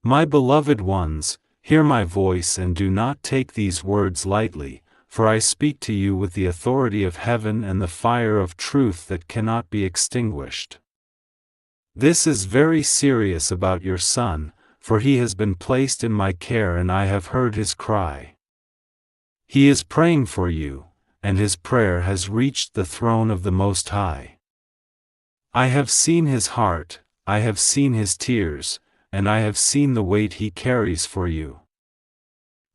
My beloved ones, hear my voice and do not take these words lightly, for I speak to you with the authority of heaven and the fire of truth that cannot be extinguished. This is very serious about your son, for he has been placed in my care and I have heard his cry. He is praying for you, and his prayer has reached the throne of the Most High. I have seen his heart, I have seen his tears, and I have seen the weight he carries for you.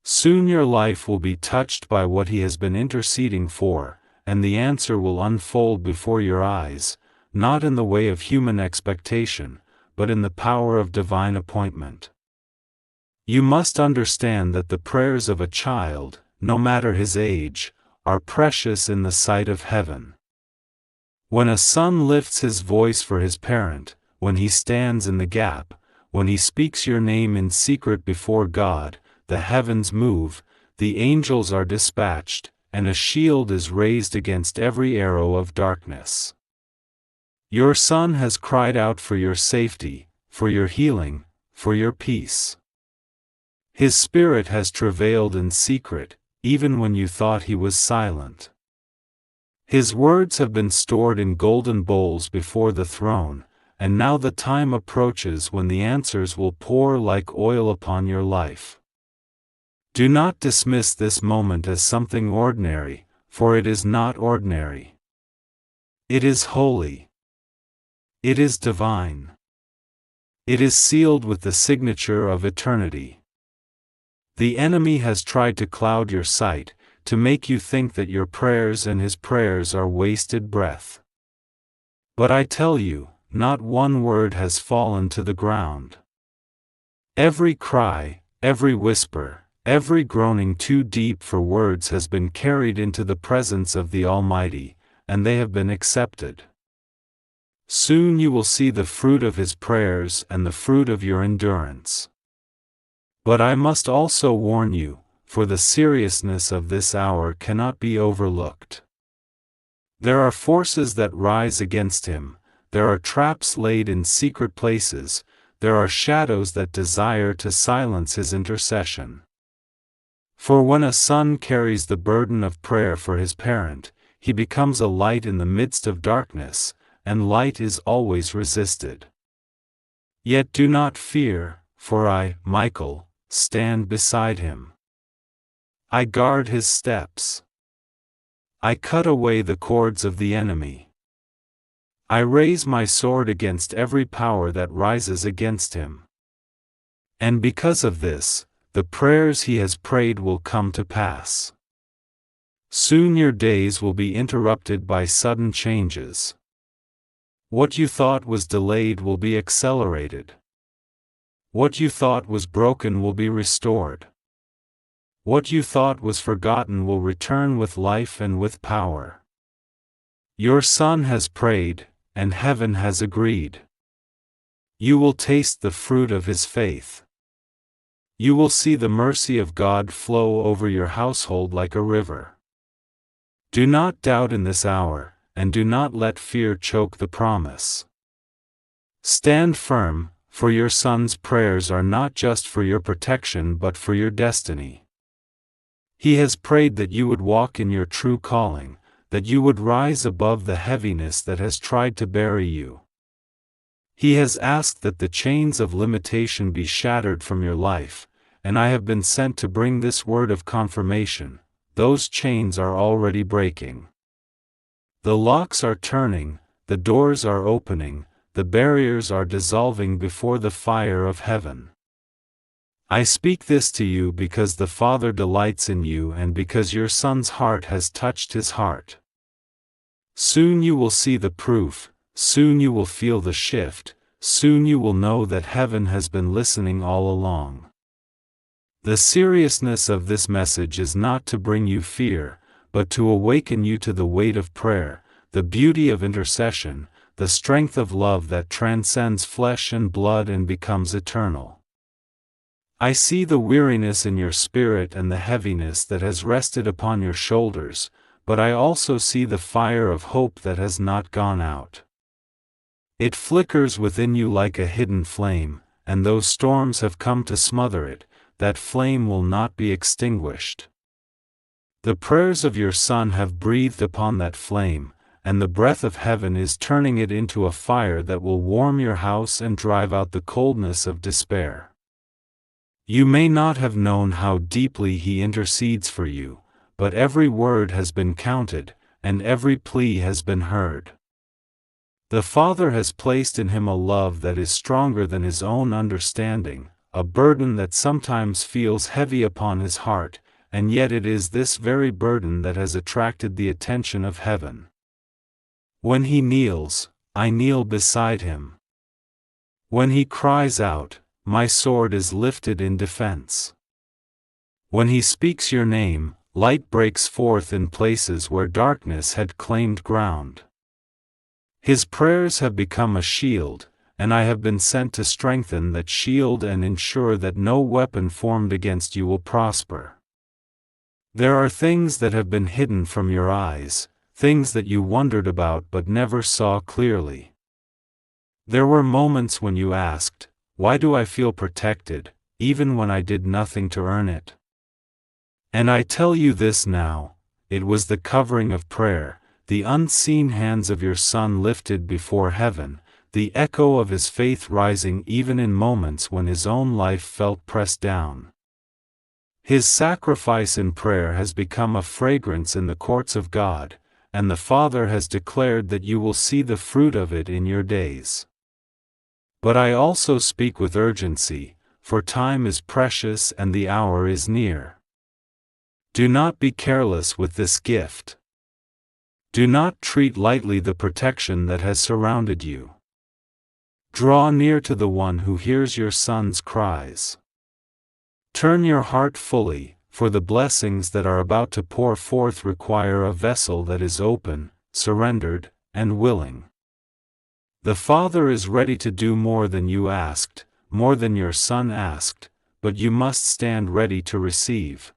Soon your life will be touched by what he has been interceding for, and the answer will unfold before your eyes, not in the way of human expectation, but in the power of divine appointment. You must understand that the prayers of a child, no matter his age, are precious in the sight of heaven. When a son lifts his voice for his parent, when he stands in the gap, when he speaks your name in secret before God, the heavens move, the angels are dispatched, and a shield is raised against every arrow of darkness. Your son has cried out for your safety, for your healing, for your peace. His spirit has travailed in secret, even when you thought he was silent. His words have been stored in golden bowls before the throne, and now the time approaches when the answers will pour like oil upon your life. Do not dismiss this moment as something ordinary, for it is not ordinary. It is holy. It is divine. It is sealed with the signature of eternity. The enemy has tried to cloud your sight, to make you think that your prayers and his prayers are wasted breath. But I tell you, not one word has fallen to the ground. Every cry, every whisper, every groaning too deep for words has been carried into the presence of the Almighty, and they have been accepted. Soon you will see the fruit of his prayers and the fruit of your endurance. But I must also warn you, for the seriousness of this hour cannot be overlooked. There are forces that rise against him, there are traps laid in secret places, there are shadows that desire to silence his intercession. For when a son carries the burden of prayer for his parent, he becomes a light in the midst of darkness, and light is always resisted. Yet do not fear, for I, Michael, stand beside him. I guard his steps. I cut away the cords of the enemy. I raise my sword against every power that rises against him. And because of this, the prayers he has prayed will come to pass. Soon your days will be interrupted by sudden changes. What you thought was delayed will be accelerated. What you thought was broken will be restored. What you thought was forgotten will return with life and with power. Your son has prayed, and heaven has agreed. You will taste the fruit of his faith. You will see the mercy of God flow over your household like a river. Do not doubt in this hour, and do not let fear choke the promise. Stand firm, for your son's prayers are not just for your protection but for your destiny. He has prayed that you would walk in your true calling, that you would rise above the heaviness that has tried to bury you. He has asked that the chains of limitation be shattered from your life, and I have been sent to bring this word of confirmation: those chains are already breaking. The locks are turning, the doors are opening, the barriers are dissolving before the fire of heaven. I speak this to you because the Father delights in you and because your son's heart has touched his heart. Soon you will see the proof, soon you will feel the shift, soon you will know that heaven has been listening all along. The seriousness of this message is not to bring you fear, but to awaken you to the weight of prayer, the beauty of intercession, the strength of love that transcends flesh and blood and becomes eternal. I see the weariness in your spirit and the heaviness that has rested upon your shoulders, but I also see the fire of hope that has not gone out. It flickers within you like a hidden flame, and though storms have come to smother it, that flame will not be extinguished. The prayers of your Son have breathed upon that flame, and the breath of heaven is turning it into a fire that will warm your house and drive out the coldness of despair. You may not have known how deeply He intercedes for you, but every word has been counted, and every plea has been heard. The Father has placed in Him a love that is stronger than His own understanding, a burden that sometimes feels heavy upon His heart, and yet it is this very burden that has attracted the attention of heaven. When He kneels, I kneel beside Him. When He cries out, my sword is lifted in defense. When He speaks your name, light breaks forth in places where darkness had claimed ground. His prayers have become a shield, and I have been sent to strengthen that shield and ensure that no weapon formed against you will prosper. There are things that have been hidden from your eyes, things that you wondered about but never saw clearly. There were moments when you asked, "Why do I feel protected, even when I did nothing to earn it?" And I tell you this now, it was the covering of prayer, the unseen hands of your Son lifted before heaven, the echo of His faith rising even in moments when His own life felt pressed down. His sacrifice in prayer has become a fragrance in the courts of God, and the Father has declared that you will see the fruit of it in your days. But I also speak with urgency, for time is precious and the hour is near. Do not be careless with this gift. Do not treat lightly the protection that has surrounded you. Draw near to the One who hears your Son's cries. Turn your heart fully, for the blessings that are about to pour forth require a vessel that is open, surrendered, and willing. The Father is ready to do more than you asked, more than your Son asked, but you must stand ready to receive.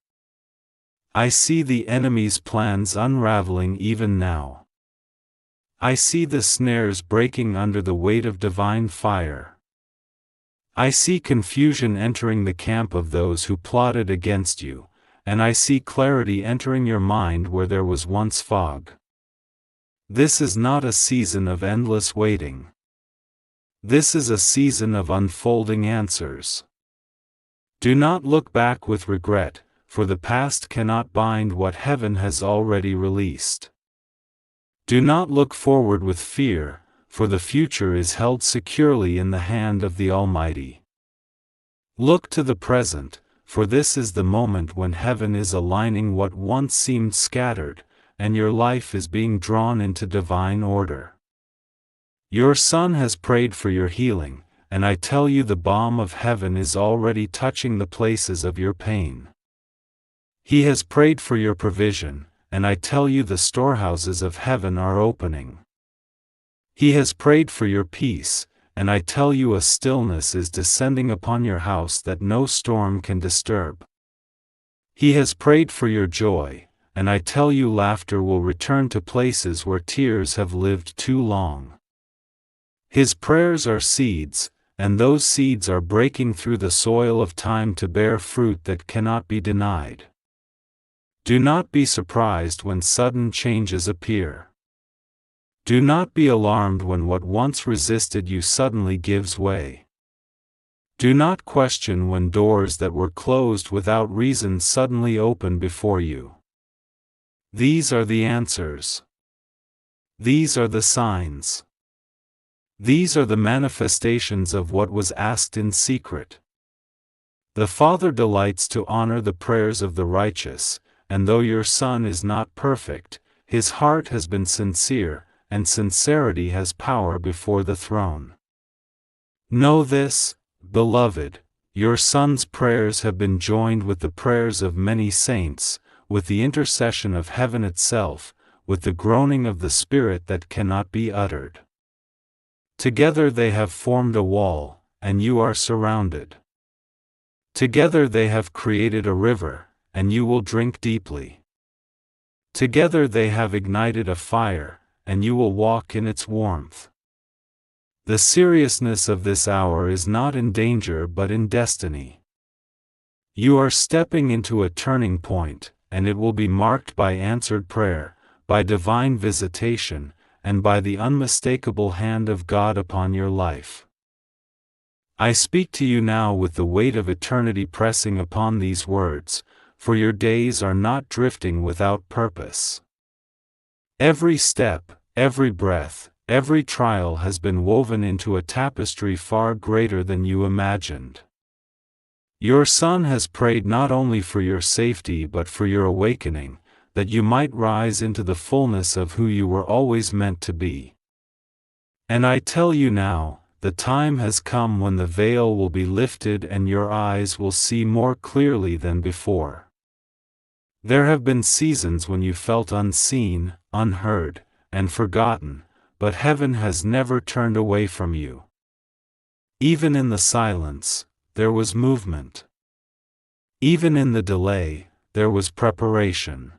I see the enemy's plans unraveling even now. I see the snares breaking under the weight of divine fire. I see confusion entering the camp of those who plotted against you, and I see clarity entering your mind where there was once fog. This is not a season of endless waiting. This is a season of unfolding answers. Do not look back with regret, for the past cannot bind what heaven has already released. Do not look forward with fear, for the future is held securely in the hand of the Almighty. Look to the present, for this is the moment when heaven is aligning what once seemed scattered, and your life is being drawn into divine order. Your Son has prayed for your healing, and I tell you the balm of heaven is already touching the places of your pain. He has prayed for your provision, and I tell you the storehouses of heaven are opening. He has prayed for your peace, and I tell you a stillness is descending upon your house that no storm can disturb. He has prayed for your joy, and I tell you laughter will return to places where tears have lived too long. His prayers are seeds, and those seeds are breaking through the soil of time to bear fruit that cannot be denied. Do not be surprised when sudden changes appear. Do not be alarmed when what once resisted you suddenly gives way. Do not question when doors that were closed without reason suddenly open before you. These are the answers. These are the signs. These are the manifestations of what was asked in secret. The Father delights to honor the prayers of the righteous, and though your Son is not perfect, His heart has been sincere, and sincerity has power before the throne. Know this, beloved, your Son's prayers have been joined with the prayers of many saints, with the intercession of heaven itself, with the groaning of the Spirit that cannot be uttered. Together they have formed a wall, and you are surrounded. Together they have created a river, and you will drink deeply. Together they have ignited a fire, and you will walk in its warmth. The seriousness of this hour is not in danger but in destiny. You are stepping into a turning point, and it will be marked by answered prayer, by divine visitation, and by the unmistakable hand of God upon your life. I speak to you now with the weight of eternity pressing upon these words, for your days are not drifting without purpose. Every step, every breath, every trial has been woven into a tapestry far greater than you imagined. Your Son has prayed not only for your safety but for your awakening, that you might rise into the fullness of who you were always meant to be. And I tell you now, the time has come when the veil will be lifted and your eyes will see more clearly than before. There have been seasons when you felt unseen, unheard, and forgotten, but heaven has never turned away from you. Even in the silence, there was movement. Even in the delay, there was preparation.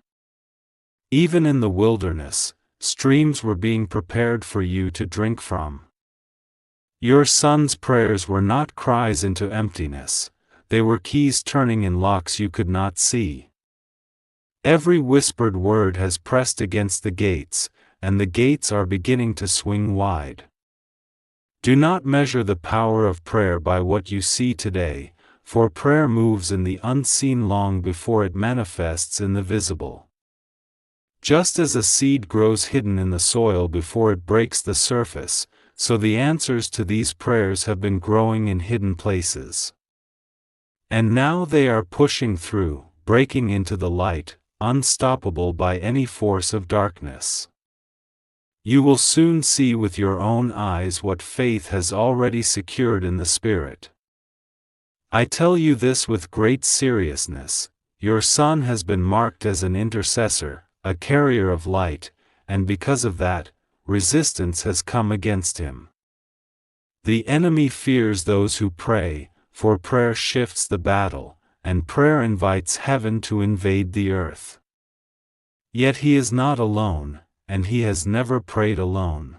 Even in the wilderness, streams were being prepared for you to drink from. Your Son's prayers were not cries into emptiness, they were keys turning in locks you could not see. Every whispered word has pressed against the gates, and the gates are beginning to swing wide. Do not measure the power of prayer by what you see today, for prayer moves in the unseen long before it manifests in the visible. Just as a seed grows hidden in the soil before it breaks the surface, so the answers to these prayers have been growing in hidden places. And now they are pushing through, breaking into the light, unstoppable by any force of darkness. You will soon see with your own eyes what faith has already secured in the Spirit. I tell you this with great seriousness, your Son has been marked as an intercessor, a carrier of light, and because of that, resistance has come against him. The enemy fears those who pray, for prayer shifts the battle, and prayer invites heaven to invade the earth. Yet he is not alone, and he has never prayed alone.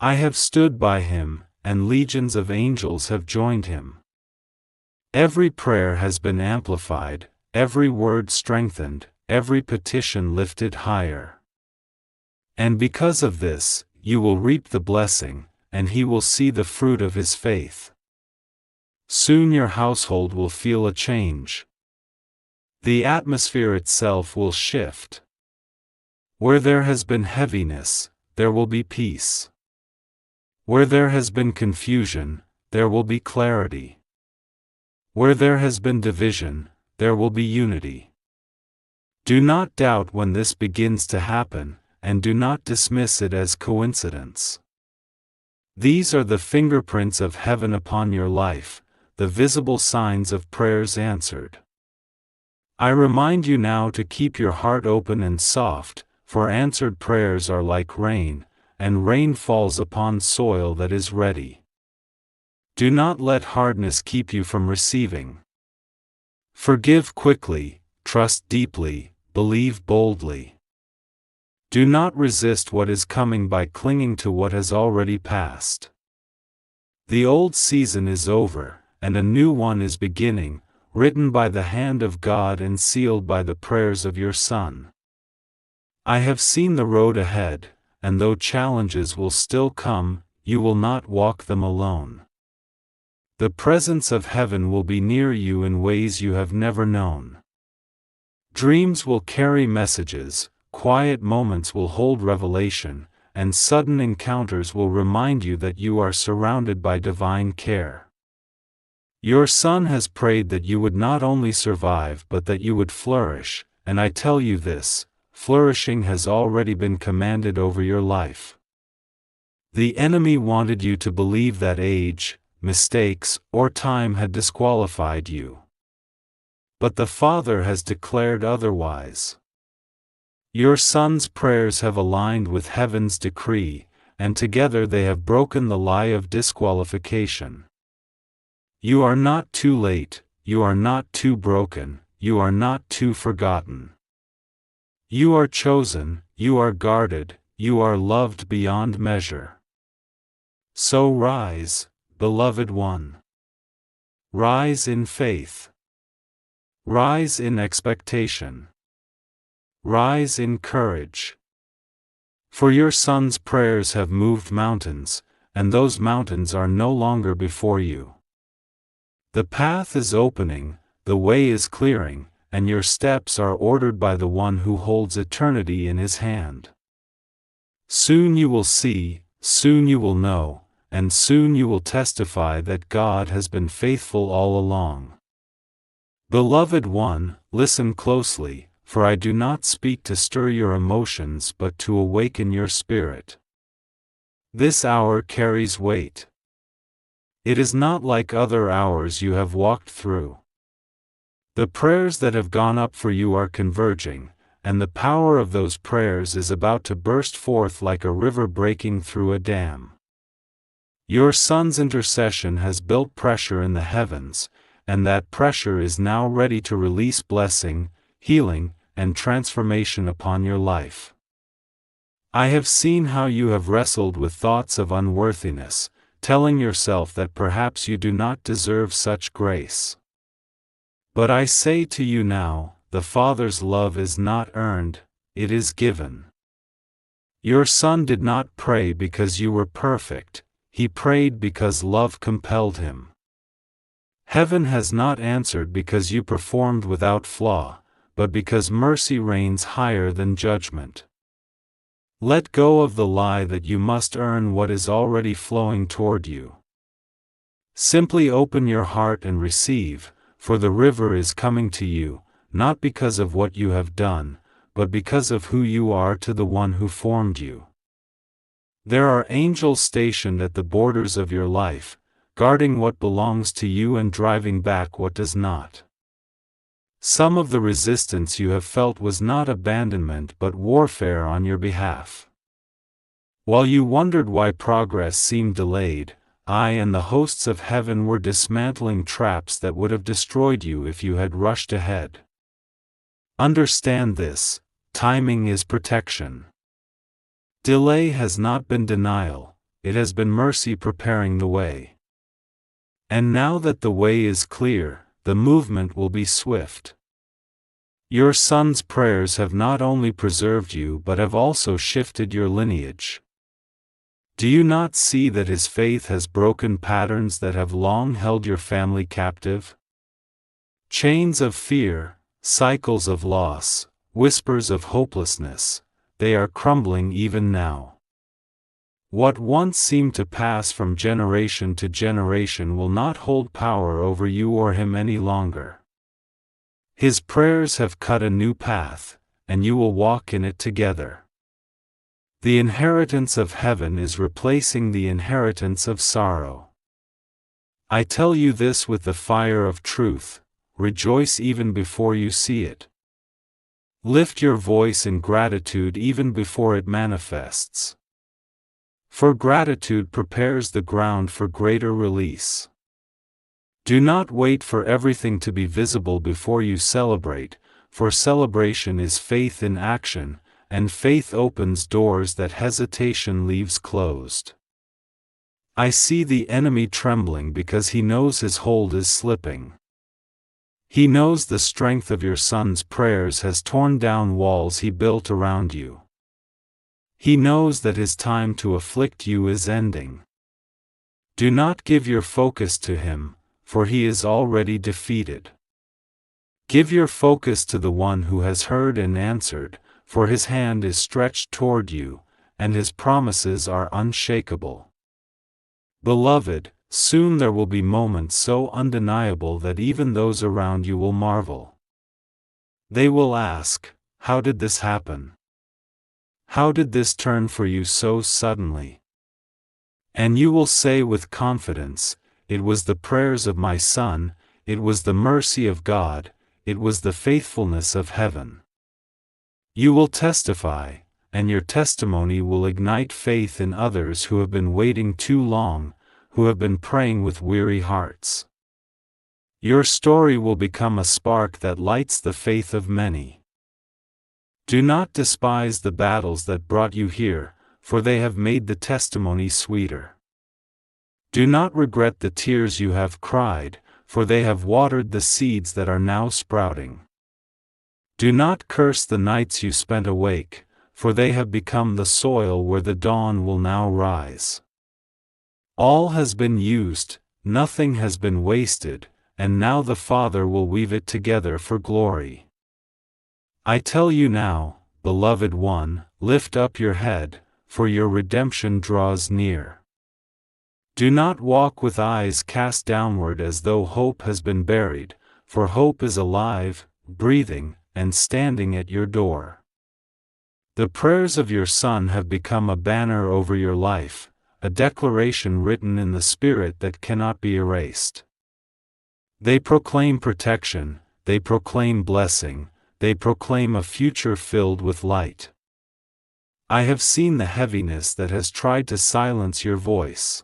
I have stood by him, and legions of angels have joined him. Every prayer has been amplified, every word strengthened, every petition lifted higher. And because of this, you will reap the blessing, and he will see the fruit of his faith. Soon your household will feel a change. The atmosphere itself will shift. Where there has been heaviness, there will be peace. Where there has been confusion, there will be clarity. Where there has been division, there will be unity. Do not doubt when this begins to happen, and do not dismiss it as coincidence. These are the fingerprints of heaven upon your life, the visible signs of prayers answered. I remind you now to keep your heart open and soft, for answered prayers are like rain, and rain falls upon soil that is ready. Do not let hardness keep you from receiving. Forgive quickly, trust deeply, believe boldly. Do not resist what is coming by clinging to what has already passed. The old season is over, and a new one is beginning, written by the hand of God and sealed by the prayers of your Son. I have seen the road ahead, and though challenges will still come, you will not walk them alone. The presence of heaven will be near you in ways you have never known. Dreams will carry messages, quiet moments will hold revelation, and sudden encounters will remind you that you are surrounded by divine care. Your Son has prayed that you would not only survive but that you would flourish, and I tell you this, flourishing has already been commanded over your life. The enemy wanted you to believe that age, mistakes, or time had disqualified you. But the Father has declared otherwise. Your Son's prayers have aligned with heaven's decree, and together they have broken the lie of disqualification. You are not too late, you are not too broken, you are not too forgotten. You are chosen, you are guarded, you are loved beyond measure. So rise, beloved one. Rise in faith. Rise in expectation. Rise in courage. For your son's prayers have moved mountains, and those mountains are no longer before you. The path is opening, the way is clearing, and your steps are ordered by the one who holds eternity in his hand. Soon you will see, soon you will know, and soon you will testify that God has been faithful all along. Beloved one, listen closely, for I do not speak to stir your emotions but to awaken your spirit. This hour carries weight. It is not like other hours you have walked through. The prayers that have gone up for you are converging, and the power of those prayers is about to burst forth like a river breaking through a dam. Your son's intercession has built pressure in the heavens, and that pressure is now ready to release blessing, healing, and transformation upon your life. I have seen how you have wrestled with thoughts of unworthiness, telling yourself that perhaps you do not deserve such grace. But I say to you now, the Father's love is not earned, it is given. Your son did not pray because you were perfect, he prayed because love compelled him. Heaven has not answered because you performed without flaw, but because mercy reigns higher than judgment. Let go of the lie that you must earn what is already flowing toward you. Simply open your heart and receive, for the river is coming to you, not because of what you have done, but because of who you are to the one who formed you. There are angels stationed at the borders of your life, guarding what belongs to you and driving back what does not. Some of the resistance you have felt was not abandonment but warfare on your behalf. While you wondered why progress seemed delayed, I and the hosts of heaven were dismantling traps that would have destroyed you if you had rushed ahead. Understand this, timing is protection. Delay has not been denial, it has been mercy preparing the way. And now that the way is clear, the movement will be swift. Your son's prayers have not only preserved you but have also shifted your lineage. Do you not see that his faith has broken patterns that have long held your family captive? Chains of fear, cycles of loss, whispers of hopelessness, they are crumbling even now. What once seemed to pass from generation to generation will not hold power over you or him any longer. His prayers have cut a new path, and you will walk in it together. The inheritance of heaven is replacing the inheritance of sorrow. I tell you this with the fire of truth, rejoice even before you see it. Lift your voice in gratitude even before it manifests. For gratitude prepares the ground for greater release. Do not wait for everything to be visible before you celebrate, for celebration is faith in action, and faith opens doors that hesitation leaves closed. I see the enemy trembling because he knows his hold is slipping. He knows the strength of your son's prayers has torn down walls he built around you. He knows that his time to afflict you is ending. Do not give your focus to him, for he is already defeated. Give your focus to the one who has heard and answered, for his hand is stretched toward you, and his promises are unshakable. Beloved, soon there will be moments so undeniable that even those around you will marvel. They will ask, how did this happen? How did this turn for you so suddenly? And you will say with confidence, it was the prayers of my son, it was the mercy of God, it was the faithfulness of heaven. You will testify, and your testimony will ignite faith in others who have been waiting too long, who have been praying with weary hearts. Your story will become a spark that lights the faith of many. Do not despise the battles that brought you here, for they have made the testimony sweeter. Do not regret the tears you have cried, for they have watered the seeds that are now sprouting. Do not curse the nights you spent awake, for they have become the soil where the dawn will now rise. All has been used, nothing has been wasted, and now the Father will weave it together for glory. I tell you now, beloved one, lift up your head, for your redemption draws near. Do not walk with eyes cast downward as though hope has been buried, for hope is alive, breathing, and standing at your door. The prayers of your Son have become a banner over your life, a declaration written in the Spirit that cannot be erased. They proclaim protection, they proclaim blessing, they proclaim a future filled with light. I have seen the heaviness that has tried to silence your voice.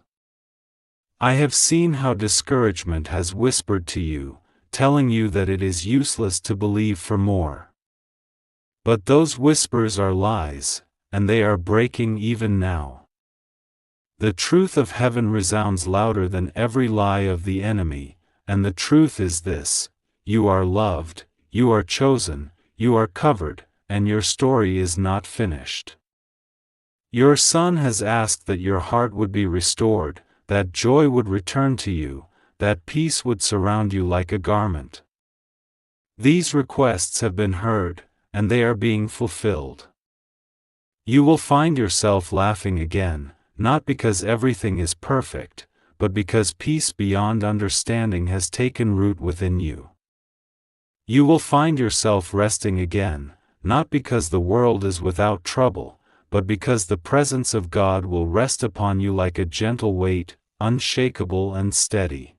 I have seen how discouragement has whispered to you, telling you that it is useless to believe for more. But those whispers are lies, and they are breaking even now. The truth of heaven resounds louder than every lie of the enemy, and the truth is this: you are loved, you are chosen, you are covered, and your story is not finished. Your Son has asked that your heart would be restored, that joy would return to you, that peace would surround you like a garment. These requests have been heard, and they are being fulfilled. You will find yourself laughing again, not because everything is perfect, but because peace beyond understanding has taken root within you. You will find yourself resting again, not because the world is without trouble, but because the presence of God will rest upon you like a gentle weight, unshakable and steady.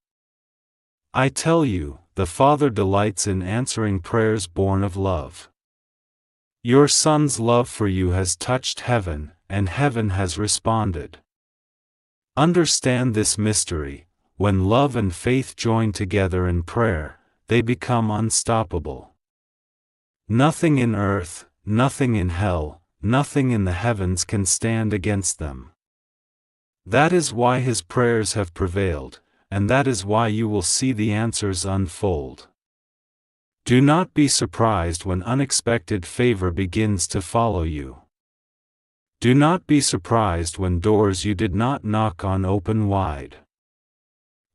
I tell you, the Father delights in answering prayers born of love. Your Son's love for you has touched heaven, and heaven has responded. Understand this mystery: when love and faith join together in prayer, they become unstoppable. Nothing in earth, nothing in hell, nothing in the heavens can stand against them. That is why his prayers have prevailed, and that is why you will see the answers unfold. Do not be surprised when unexpected favor begins to follow you. Do not be surprised when doors you did not knock on open wide.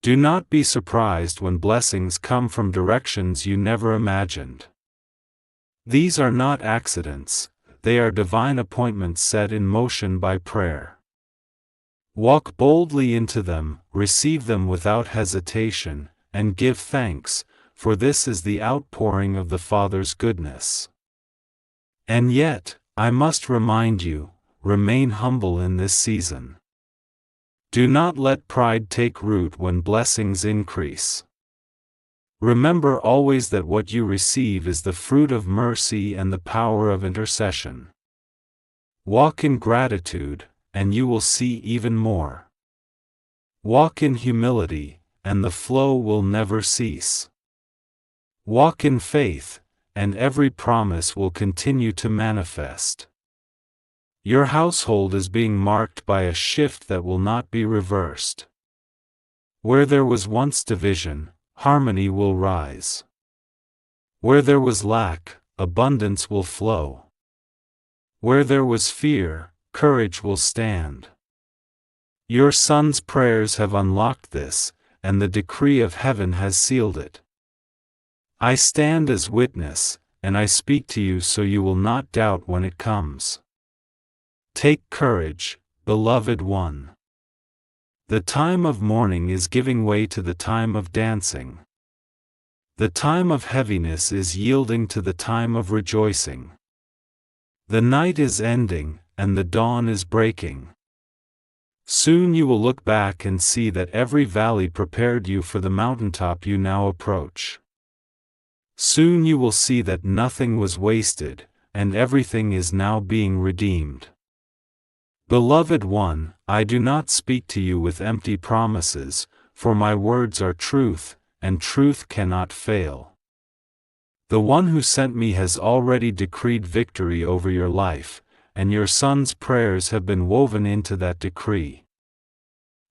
Do not be surprised when blessings come from directions you never imagined. These are not accidents, they are divine appointments set in motion by prayer. Walk boldly into them, receive them without hesitation, and give thanks, for this is the outpouring of the Father's goodness. And yet, I must remind you, remain humble in this season. Do not let pride take root when blessings increase. Remember always that what you receive is the fruit of mercy and the power of intercession. Walk in gratitude, and you will see even more. Walk in humility, and the flow will never cease. Walk in faith, and every promise will continue to manifest. Your household is being marked by a shift that will not be reversed. Where there was once division, harmony will rise. Where there was lack, abundance will flow. Where there was fear, courage will stand. Your Son's prayers have unlocked this, and the decree of heaven has sealed it. I stand as witness, and I speak to you so you will not doubt when it comes. Take courage, beloved one. The time of mourning is giving way to the time of dancing. The time of heaviness is yielding to the time of rejoicing. The night is ending, and the dawn is breaking. Soon you will look back and see that every valley prepared you for the mountaintop you now approach. Soon you will see that nothing was wasted, and everything is now being redeemed. Beloved one, I do not speak to you with empty promises, for my words are truth, and truth cannot fail. The one who sent me has already decreed victory over your life, and your Son's prayers have been woven into that decree.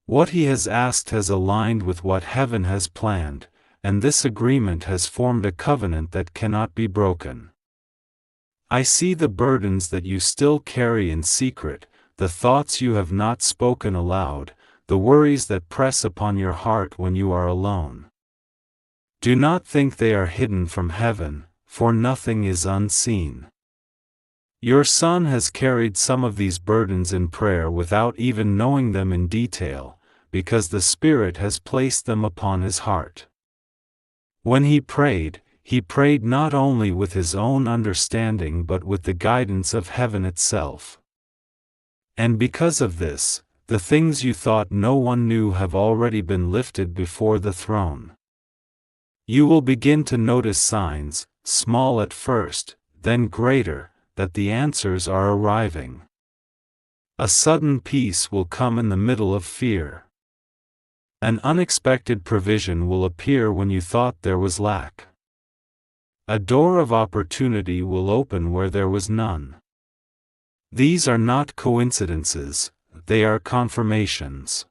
What he has asked has aligned with what heaven has planned, and this agreement has formed a covenant that cannot be broken. I see the burdens that you still carry in secret, the thoughts you have not spoken aloud, the worries that press upon your heart when you are alone. Do not think they are hidden from heaven, for nothing is unseen. Your son has carried some of these burdens in prayer without even knowing them in detail, because the Spirit has placed them upon his heart. When he prayed not only with his own understanding but with the guidance of heaven itself. And because of this, the things you thought no one knew have already been lifted before the throne. You will begin to notice signs, small at first, then greater, that the answers are arriving. A sudden peace will come in the middle of fear. An unexpected provision will appear when you thought there was lack. A door of opportunity will open where there was none. These are not coincidences, they are confirmations.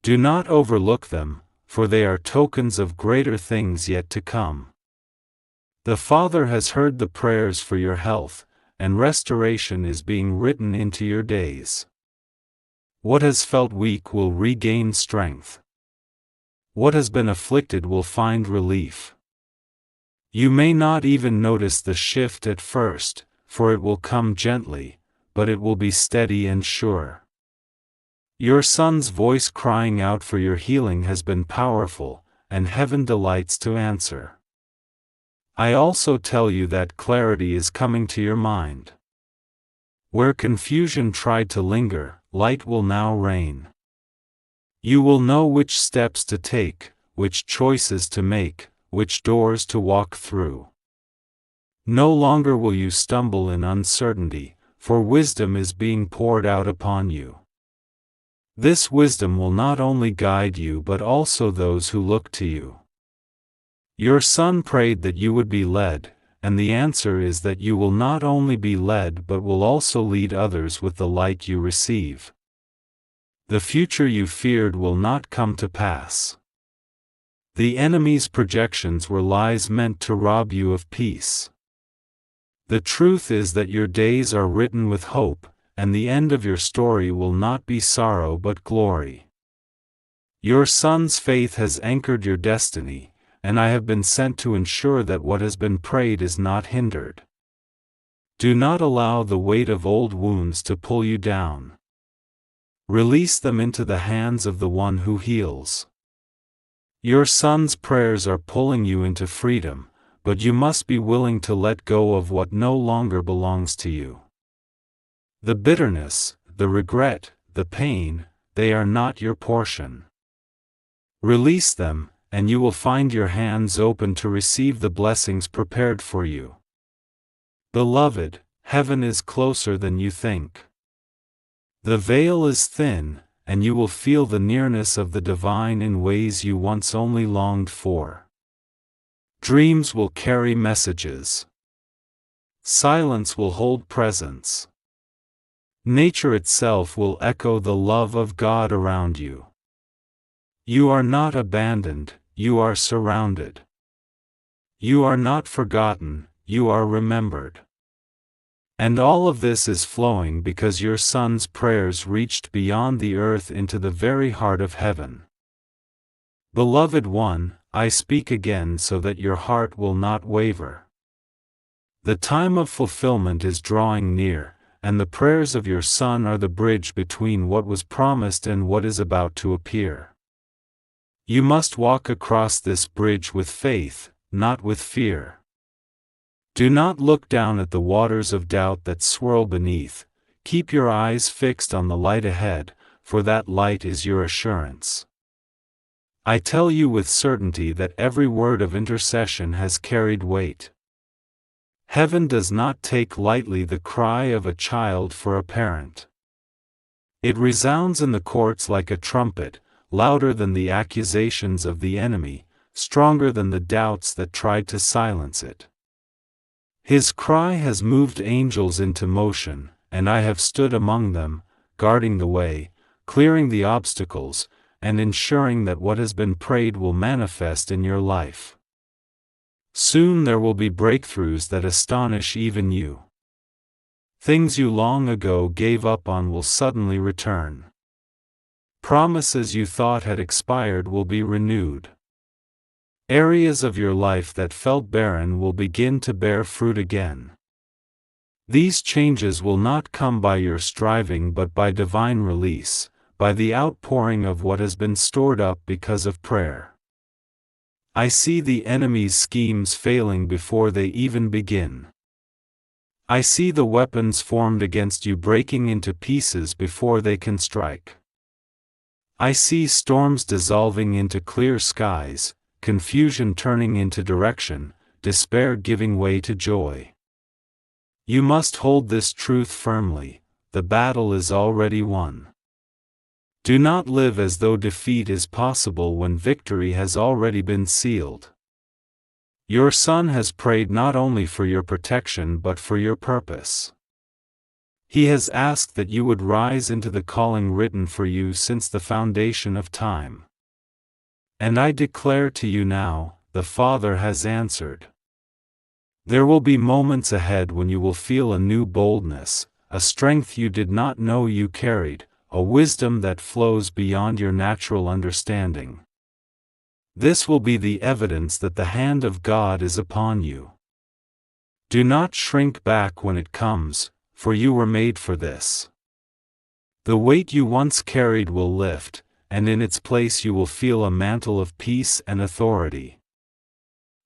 Do not overlook them, for they are tokens of greater things yet to come. The Father has heard the prayers for your health, and restoration is being written into your days. What has felt weak will regain strength. What has been afflicted will find relief. You may not even notice the shift at first, for it will come gently, but it will be steady and sure. Your son's voice crying out for your healing has been powerful, and heaven delights to answer. I also tell you that clarity is coming to your mind. Where confusion tried to linger, light will now reign. You will know which steps to take, which choices to make, which doors to walk through. No longer will you stumble in uncertainty, for wisdom is being poured out upon you. This wisdom will not only guide you but also those who look to you. Your son prayed that you would be led, and the answer is that you will not only be led but will also lead others with the light you receive. The future you feared will not come to pass. The enemy's projections were lies meant to rob you of peace. The truth is that your days are written with hope, and the end of your story will not be sorrow but glory. Your son's faith has anchored your destiny, and I have been sent to ensure that what has been prayed is not hindered. Do not allow the weight of old wounds to pull you down. Release them into the hands of the one who heals. Your son's prayers are pulling you into freedom, but you must be willing to let go of what no longer belongs to you. The bitterness, the regret, the pain, they are not your portion. Release them, and you will find your hands open to receive the blessings prepared for you. Beloved, heaven is closer than you think. The veil is thin, and you will feel the nearness of the divine in ways you once only longed for. Dreams will carry messages. Silence will hold presence. Nature itself will echo the love of God around you. You are not abandoned, you are surrounded. You are not forgotten, you are remembered. And all of this is flowing because your son's prayers reached beyond the earth into the very heart of heaven. Beloved one, I speak again so that your heart will not waver. The time of fulfillment is drawing near, and the prayers of your son are the bridge between what was promised and what is about to appear. You must walk across this bridge with faith, not with fear. Do not look down at the waters of doubt that swirl beneath. Keep your eyes fixed on the light ahead, for that light is your assurance. I tell you with certainty that every word of intercession has carried weight. Heaven does not take lightly the cry of a child for a parent. It resounds in the courts like a trumpet, louder than the accusations of the enemy, stronger than the doubts that tried to silence it. His cry has moved angels into motion, and I have stood among them, guarding the way, clearing the obstacles, and ensuring that what has been prayed will manifest in your life. Soon there will be breakthroughs that astonish even you. Things you long ago gave up on will suddenly return. Promises you thought had expired will be renewed. Areas of your life that felt barren will begin to bear fruit again. These changes will not come by your striving but by divine release, by the outpouring of what has been stored up because of prayer. I see the enemy's schemes failing before they even begin. I see the weapons formed against you breaking into pieces before they can strike. I see storms dissolving into clear skies, confusion turning into direction, despair giving way to joy. You must hold this truth firmly: the battle is already won. Do not live as though defeat is possible when victory has already been sealed. Your son has prayed not only for your protection but for your purpose. He has asked that you would rise into the calling written for you since the foundation of time. And I declare to you now, the Father has answered. There will be moments ahead when you will feel a new boldness, a strength you did not know you carried, a wisdom that flows beyond your natural understanding. This will be the evidence that the hand of God is upon you. Do not shrink back when it comes, for you were made for this. The weight you once carried will lift, and in its place you will feel a mantle of peace and authority.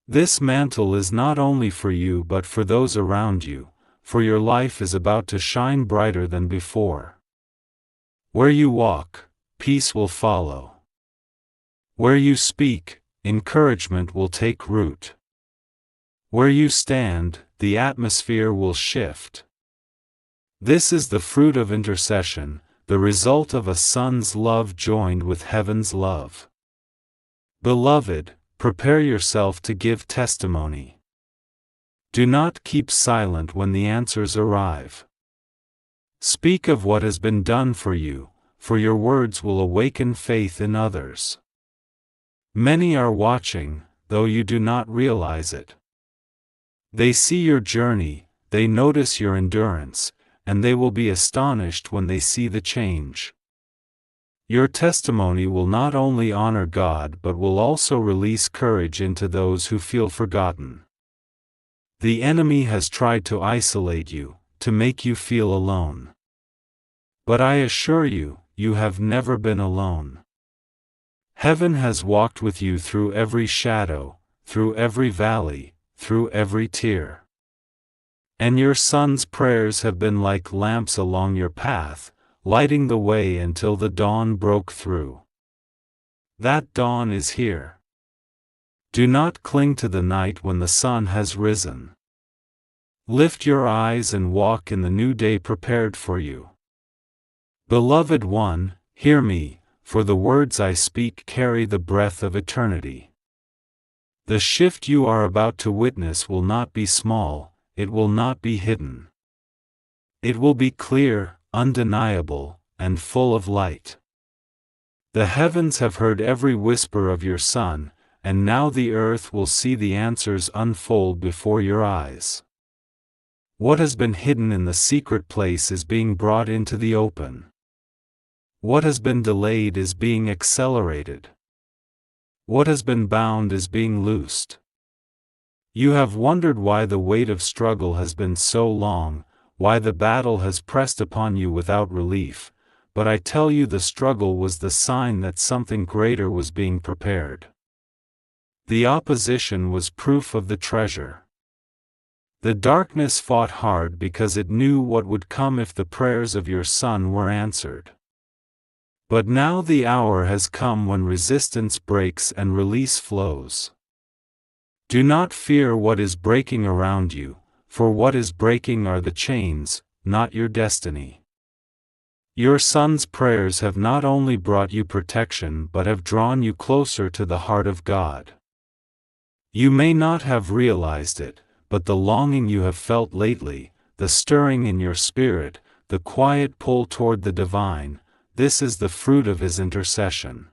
This mantle is not only for you but for those around you, for your life is about to shine brighter than before. Where you walk, peace will follow. Where you speak, encouragement will take root. Where you stand, the atmosphere will shift. This is the fruit of intercession, the result of a son's love joined with heaven's love. Beloved, prepare yourself to give testimony. Do not keep silent when the answers arrive. Speak of what has been done for you, for your words will awaken faith in others. Many are watching, though you do not realize it. They see your journey, they notice your endurance, and they will be astonished when they see the change. Your testimony will not only honor God but will also release courage into those who feel forgotten. The enemy has tried to isolate you, to make you feel alone. But I assure you, you have never been alone. Heaven has walked with you through every shadow, through every valley, through every tear. And your son's prayers have been like lamps along your path, lighting the way until the dawn broke through. That dawn is here. Do not cling to the night when the sun has risen. Lift your eyes and walk in the new day prepared for you. Beloved one, hear me, for the words I speak carry the breath of eternity. The shift you are about to witness will not be small, it will not be hidden. It will be clear, undeniable, and full of light. The heavens have heard every whisper of your Son, and now the earth will see the answers unfold before your eyes. What has been hidden in the secret place is being brought into the open. What has been delayed is being accelerated. What has been bound is being loosed. You have wondered why the weight of struggle has been so long, why the battle has pressed upon you without relief, but I tell you the struggle was the sign that something greater was being prepared. The opposition was proof of the treasure. The darkness fought hard because it knew what would come if the prayers of your Son were answered. But now the hour has come when resistance breaks and release flows. Do not fear what is breaking around you, for what is breaking are the chains, not your destiny. Your Son's prayers have not only brought you protection but have drawn you closer to the heart of God. You may not have realized it, but the longing you have felt lately, the stirring in your spirit, the quiet pull toward the divine, this is the fruit of his intercession.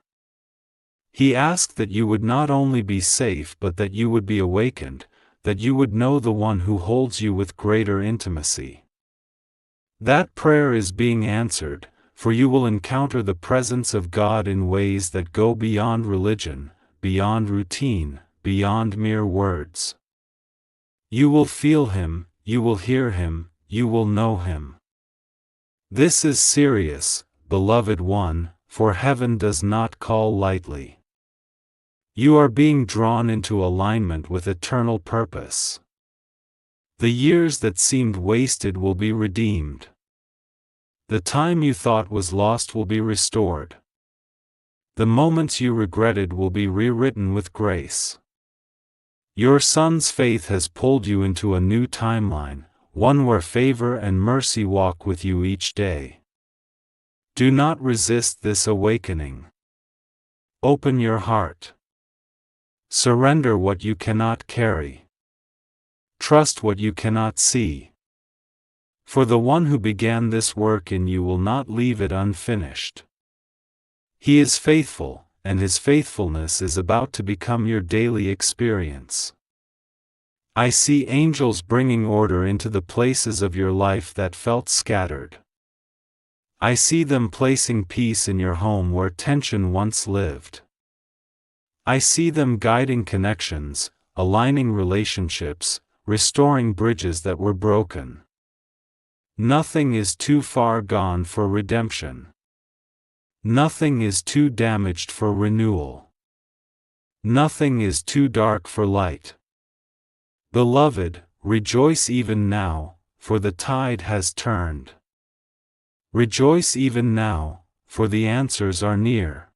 He asked that you would not only be safe but that you would be awakened, that you would know the one who holds you with greater intimacy. That prayer is being answered, for you will encounter the presence of God in ways that go beyond religion, beyond routine, beyond mere words. You will feel Him, you will hear Him, you will know Him. This is serious, beloved one, for heaven does not call lightly. You are being drawn into alignment with eternal purpose. The years that seemed wasted will be redeemed. The time you thought was lost will be restored. The moments you regretted will be rewritten with grace. Your son's faith has pulled you into a new timeline, one where favor and mercy walk with you each day. Do not resist this awakening. Open your heart. Surrender what you cannot carry. Trust what you cannot see. For the one who began this work in you will not leave it unfinished. He is faithful, and His faithfulness is about to become your daily experience. I see angels bringing order into the places of your life that felt scattered. I see them placing peace in your home where tension once lived. I see them guiding connections, aligning relationships, restoring bridges that were broken. Nothing is too far gone for redemption. Nothing is too damaged for renewal. Nothing is too dark for light. Beloved, rejoice even now, for the tide has turned. Rejoice even now, for the answers are near.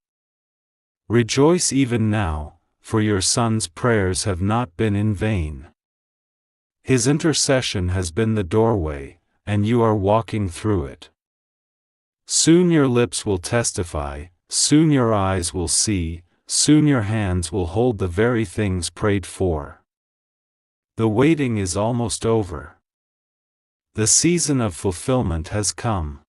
Rejoice even now, for your son's prayers have not been in vain. His intercession has been the doorway, and you are walking through it. Soon your lips will testify, soon your eyes will see, soon your hands will hold the very things prayed for. The waiting is almost over. The season of fulfillment has come.